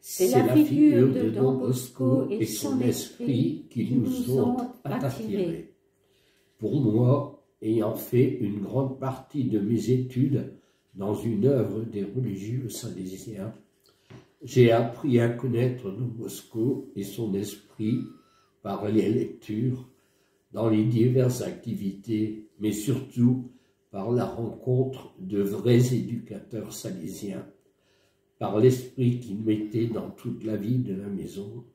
C'est la figure de Don Bosco et son esprit qui nous ont attirés. Pour moi, ayant fait une grande partie de mes études dans une œuvre des religieux salésiens, j'ai appris à connaître Don Bosco et son esprit par les lectures, dans les diverses activités, mais surtout par la rencontre de vrais éducateurs salésiens, par l'esprit qu'ils mettaient dans toute la vie de la maison,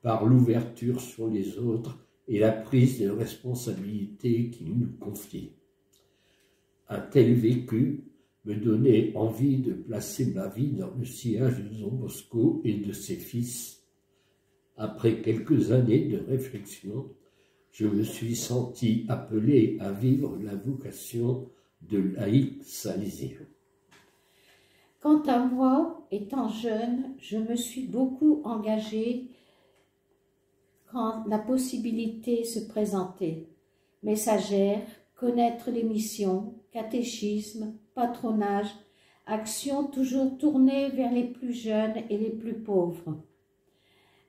par l'ouverture sur les autres et la prise de responsabilité qu'ils nous confiaient. Un tel vécu me donnait envie de placer ma vie dans le sillage de Don Bosco et de ses fils. Après quelques années de réflexion, je me suis senti appelé à vivre la vocation de laïc salésien. Quant à moi, étant jeune, je me suis beaucoup engagée quand la possibilité se présentait. Messagère, connaître les missions, catéchisme, patronage, actions toujours tournées vers les plus jeunes et les plus pauvres.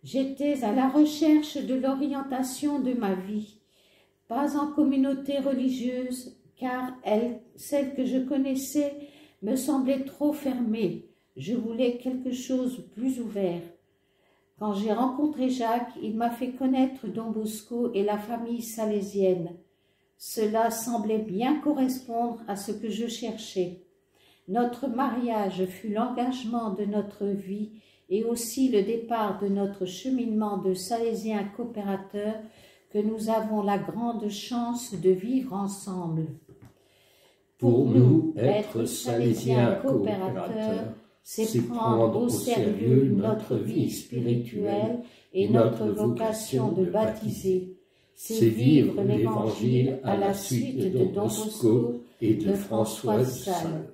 J'étais à la recherche de l'orientation de ma vie, pas en communauté religieuse, car celle que je connaissais me semblait trop fermée. Je voulais quelque chose de plus ouvert. Quand j'ai rencontré Jacques, il m'a fait connaître Don Bosco et la famille salésienne. Cela semblait bien correspondre à ce que je cherchais. Notre mariage fut l'engagement de notre vie et aussi le départ de notre cheminement de salésiens coopérateurs que nous avons la grande chance de vivre ensemble. Pour nous, être salésiens coopérateurs, c'est prendre au sérieux notre vie spirituelle et notre vocation de baptiser. C'est vivre l'Évangile à la suite de Don Bosco et de Françoise Sales,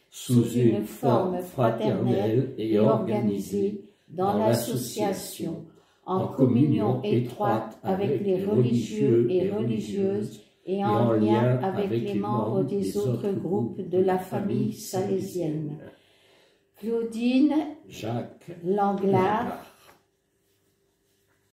sous une forme fraternelle et organisée dans l'association, en communion étroite avec les religieux et religieuses et en lien avec les membres des autres groupes de la famille salésienne. Claudine, Jacques, Langlard,